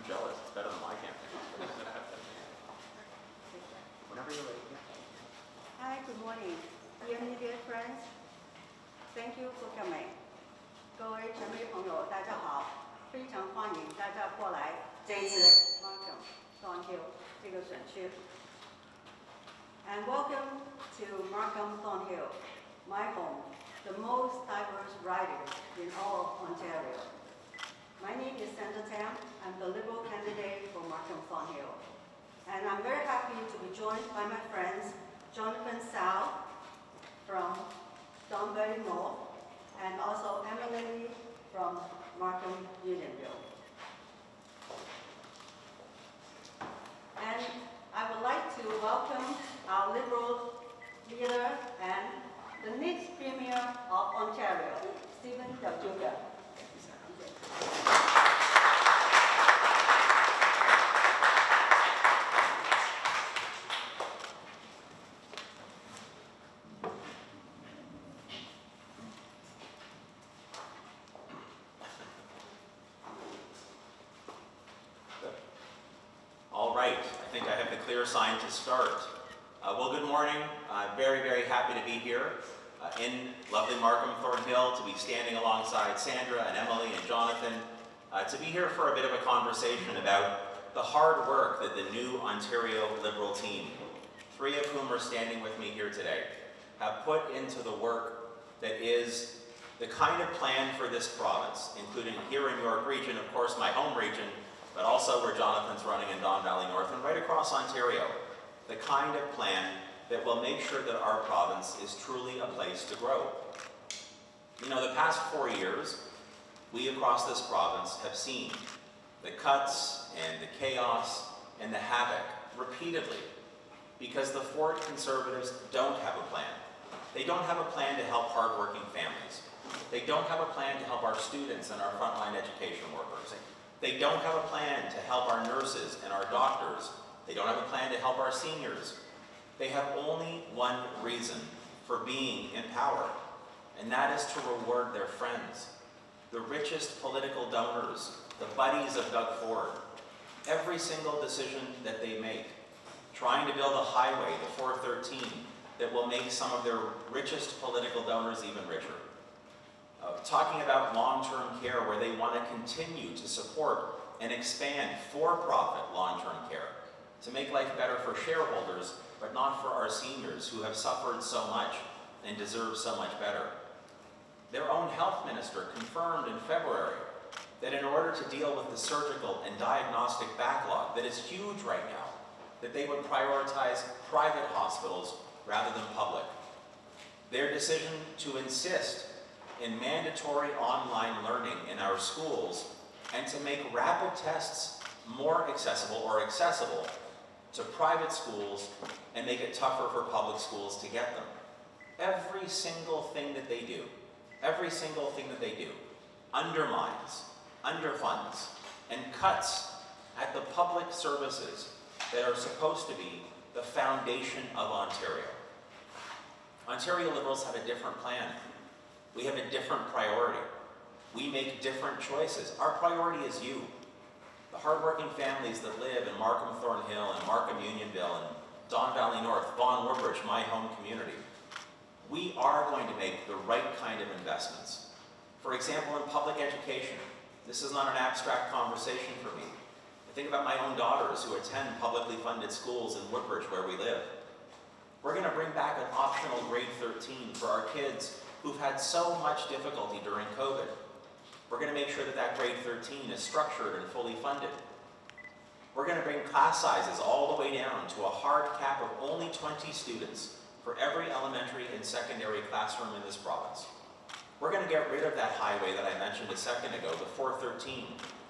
I'm jealous. It's better than my campaign. Whenever you're ready. Hi, good morning, dear media friends. Thank you for coming. 各位传媒朋友，大家好，非常欢迎大家过来这一次 Markham Thornhill 这个选区。And welcome to Markham Thornhill, my home, the most diverse riding in all of Ontario. My name is Sandra Tam. I'm the Liberal candidate for Markham Thornhill. And I'm very happy to be joined by my friends Jonathan Sao from Don Valley North, and also Emily from Markham Unionville. And I would like to welcome our Liberal leader and the next Premier of Ontario, Stephen Dajuga. All right, I think I have the clear sign to start. Well, good morning. I'm very, very happy to be here in lovely Markham Thornhill, to be standing alongside Sandra and Emily and Jonathan, to be here for a bit of a conversation about the hard work that the new Ontario Liberal team, three of whom are standing with me here today, have put into the work that is the kind of plan for this province, including here in York Region, of course, my home region, but also where Jonathan's running in Don Valley North and right across Ontario. The kind of plan that will make sure that our province is truly a place to grow. You know, the past 4 years, we across this province have seen the cuts and the chaos and the havoc repeatedly because the Ford Conservatives don't have a plan. They don't have a plan to help hardworking families. They don't have a plan to help our students and our frontline education workers. They don't have a plan to help our nurses and our doctors. They don't have a plan to help our seniors. They have only one reason for being in power, and that is to reward their friends, the richest political donors, the buddies of Doug Ford. Every single decision that they make, trying to build a highway, the 413, that will make some of their richest political donors even richer. Talking about long-term care, where they want to continue to support and expand for-profit long-term care to make life better for shareholders, but not for our seniors who have suffered so much and deserve so much better. Their own health minister confirmed in February that in order to deal with the surgical and diagnostic backlog that is huge right now, that they would prioritize private hospitals rather than public. Their decision to insist in mandatory online learning in our schools and to make rapid tests more accessible to private schools and make it tougher for public schools to get them. Every single thing that they do, undermines, underfunds, and cuts at the public services that are supposed to be the foundation of Ontario. Ontario Liberals have a different plan. We have a different priority. We make different choices. Our priority is you, the hardworking families that live in Markham Thornhill and Markham Unionville and Don Valley North, Vaughan Woodbridge, my home community. We are going to make the right kind of investments. For example, in public education, this is not an abstract conversation for me. I think about my own daughters who attend publicly funded schools in Woodbridge where we live. We're going to bring back an optional grade 13 for our kids who've had so much difficulty during COVID. We're going to make sure that that grade 13 is structured and fully funded. We're going to bring class sizes all the way down to a hard cap of only 20 students for every elementary and secondary classroom in this province. We're going to get rid of that highway that I mentioned a second ago, the 413,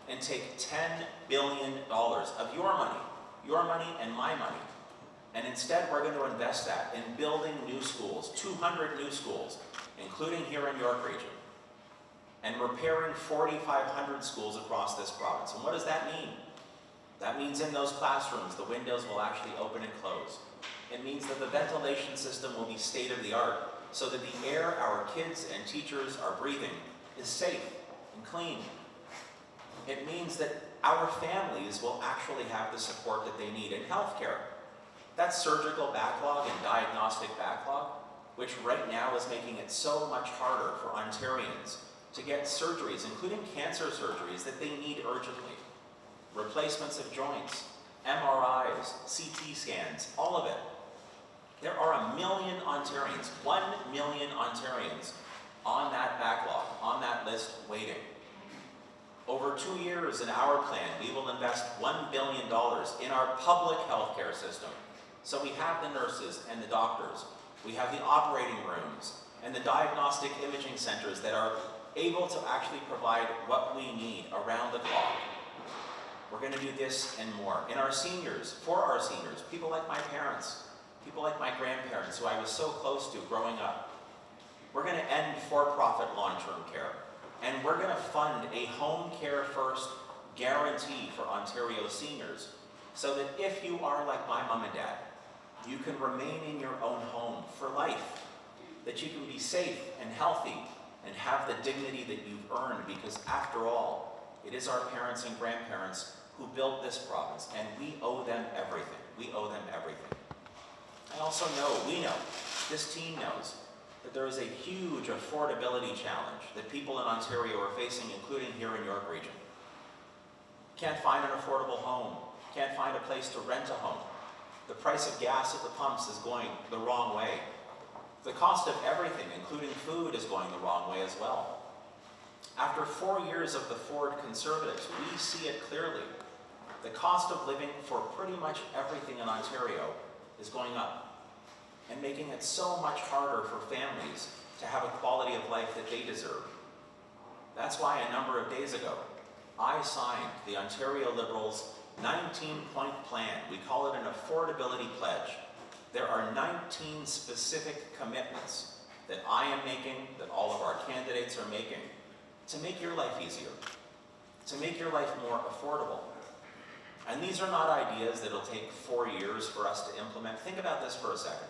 and take $10 billion of your money and my money, and instead we're going to invest that in building new schools, 200 new schools, including here in York Region, and repairing 4,500 schools across this province. And what does that mean? That means in those classrooms, the windows will actually open and close. It means that the ventilation system will be state-of-the-art, so that the air our kids and teachers are breathing is safe and clean. It means that our families will actually have the support that they need in healthcare. That surgical backlog and diagnostic backlog, which right now is making it so much harder for Ontarians to get surgeries, including cancer surgeries that they need urgently. Replacements of joints, MRIs, CT scans, all of it. There are 1 million Ontarians, 1 million Ontarians on that backlog, on that list waiting. Over 2 years in our plan, we will invest $1 billion in our public healthcare system. So we have the nurses and the doctors, we have the operating rooms and the diagnostic imaging centers that are able to actually provide what we need around the clock. We're going to do this and more. In our seniors, for our seniors, people like my parents, people like my grandparents who I was so close to growing up. We're going to end for-profit long-term care, and we're going to fund a home care first guarantee for Ontario seniors, so that if you are like my mom and dad, you can remain in your own home for life, that you can be safe and healthy and have the dignity that you've earned, because after all, it is our parents and grandparents who built this province, and we owe them everything. We owe them everything. I also know, we know, this team knows, that there is a huge affordability challenge that people in Ontario are facing, including here in York Region. Can't find an affordable home, can't find a place to rent a home. The price of gas at the pumps is going the wrong way. The cost of everything, including food, is going the wrong way as well. After 4 years of the Ford Conservatives, we see it clearly. The cost of living for pretty much everything in Ontario is going up and making it so much harder for families to have a quality of life that they deserve. That's why a number of days ago, I signed the Ontario Liberals' 19-point plan. We call it an affordability pledge. There are 19 specific commitments that I am making, that all of our candidates are making, to make your life easier, to make your life more affordable. And these are not ideas that will take 4 years for us to implement. Think about this for a second.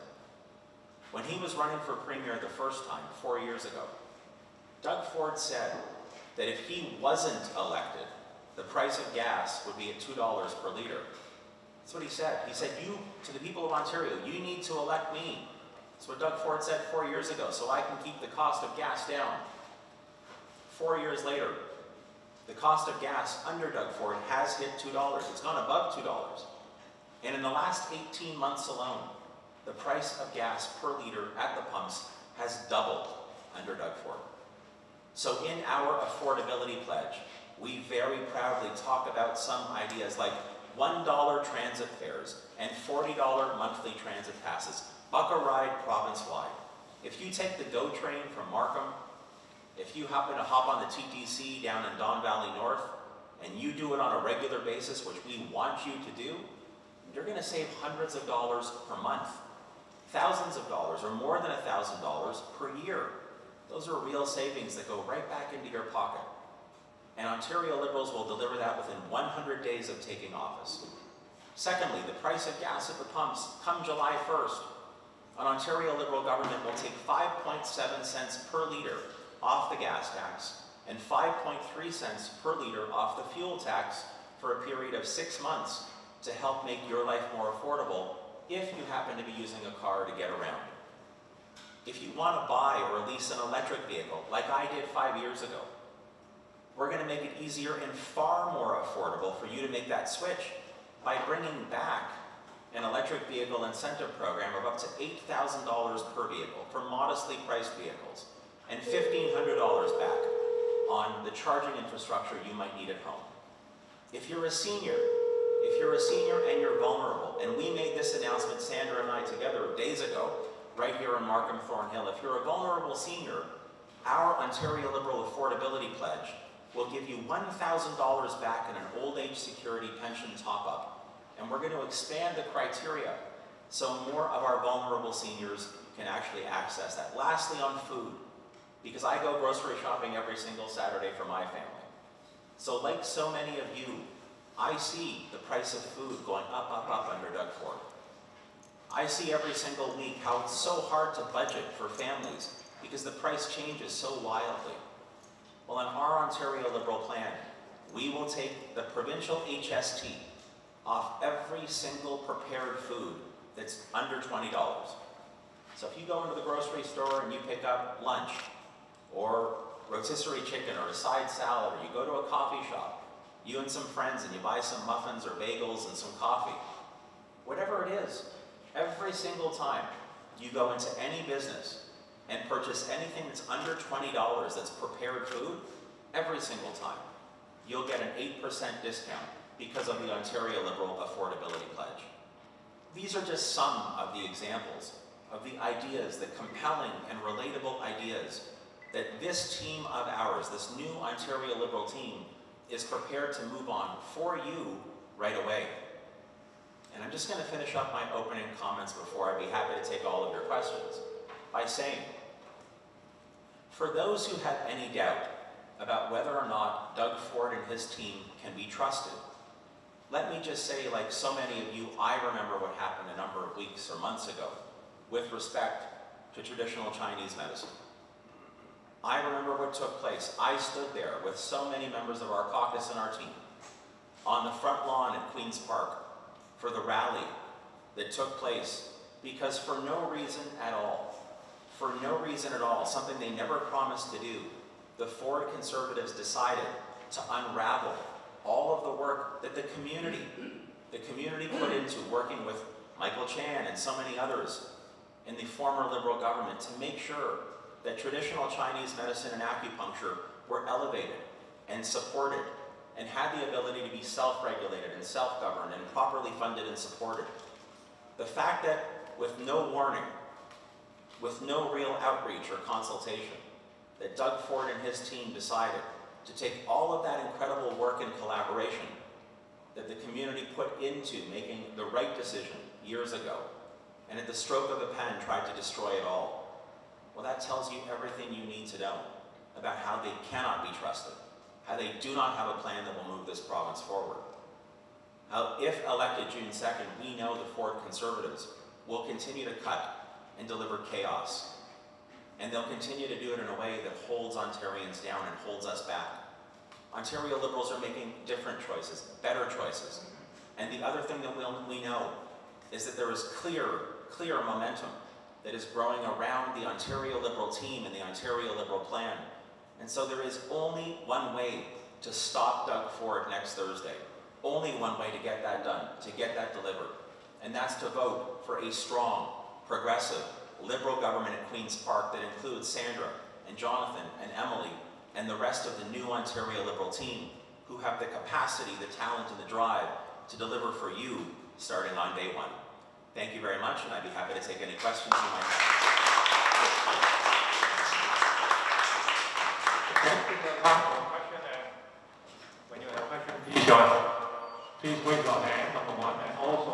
When he was running for premier the first time, 4 years ago, Doug Ford said that if he wasn't elected, the price of gas would be at $2 per liter. That's what he said. He said, you, to the people of Ontario, you need to elect me. That's what Doug Ford said 4 years ago, so I can keep the cost of gas down. 4 years later, the cost of gas under Doug Ford has hit $2. It's gone above $2. And in the last 18 months alone, the price of gas per liter at the pumps has doubled under Doug Ford. So in our affordability pledge, we very proudly talk about some ideas like $1 transit fares and $40 monthly transit passes, buck a ride province-wide. If you take the GO train from Markham, if you happen to hop on the TTC down in Don Valley North, and you do it on a regular basis, which we want you to do, you're going to save hundreds of dollars per month, thousands of dollars, or more than $1,000 per year. Those are real savings that go right back into your pocket. And Ontario Liberals will deliver that within 100 days of taking office. Secondly, the price of gas at the pumps come July 1st. An Ontario Liberal government will take 5.7 cents per litre off the gas tax and 5.3 cents per litre off the fuel tax for a period of 6 months to help make your life more affordable if you happen to be using a car to get around. If you want to buy or lease an electric vehicle, like I did 5 years ago, we're going to make it easier and far more affordable for you to make that switch by bringing back an electric vehicle incentive program of up to $8,000 per vehicle for modestly priced vehicles, and $1,500 back on the charging infrastructure you might need at home. If you're a senior and you're vulnerable, and we made this announcement, Sandra and I together, days ago, right here in Markham Thornhill, if you're a vulnerable senior, our Ontario Liberal Affordability Pledge will give you $1,000 back in an old age security pension top-up. And we're going to expand the criteria so more of our vulnerable seniors can actually access that. Lastly, on food, because I go grocery shopping every single Saturday for my family. So like so many of you, I see the price of food going up under Doug Ford. I see every single week how it's so hard to budget for families because the price changes so wildly. Well, in our Ontario Liberal plan, we will take the provincial HST off every single prepared food that's under $20. So if you go into the grocery store and you pick up lunch, or rotisserie chicken, or a side salad, or you go to a coffee shop, you and some friends, and you buy some muffins or bagels and some coffee, whatever it is, every single time you go into any business and purchase anything that's under $20 that's prepared food, every single time, you'll get an 8% discount because of the Ontario Liberal Affordability Pledge. These are just some of the examples of the ideas, the compelling and relatable ideas that this team of ours, this new Ontario Liberal team, is prepared to move on for you right away. And I'm just going to finish up my opening comments before I'd be happy to take all of your questions by saying, for those who have any doubt about whether or not Doug Ford and his team can be trusted, let me just say, like so many of you, I remember what happened a number of weeks or months ago with respect to traditional Chinese medicine. I remember what took place. I stood there with so many members of our caucus and our team on the front lawn at Queen's Park for the rally that took place because for no reason at all, something they never promised to do, the Ford Conservatives decided to unravel all of the work that the community put into working with Michael Chan and so many others in the former Liberal government to make sure that traditional Chinese medicine and acupuncture were elevated and supported and had the ability to be self-regulated and self-governed and properly funded and supported. The fact that with no warning, with no real outreach or consultation, that Doug Ford and his team decided to take all of that incredible work and collaboration that the community put into making the right decision years ago, and at the stroke of a pen tried to destroy it all. Well, that tells you everything you need to know about how they cannot be trusted, how they do not have a plan that will move this province forward. How, if elected June 2nd, we know the Ford Conservatives will continue to cut and deliver chaos. And they'll continue to do it in a way that holds Ontarians down and holds us back. Ontario Liberals are making different choices, better choices. And the other thing that we know is that there is clear momentum that is growing around the Ontario Liberal team and the Ontario Liberal plan. And so there is only one way to stop Doug Ford next Thursday. Only one way to get that done, to get that delivered. And that's to vote for a strong, progressive, Liberal government at Queen's Park that includes Sandra and Jonathan and Emily and the rest of the new Ontario Liberal team who have the capacity, the talent, and the drive to deliver for you starting on day one. Thank you very much, and I'd be happy to take any questions you might have. When you have a question, please raise your hand, number one, and also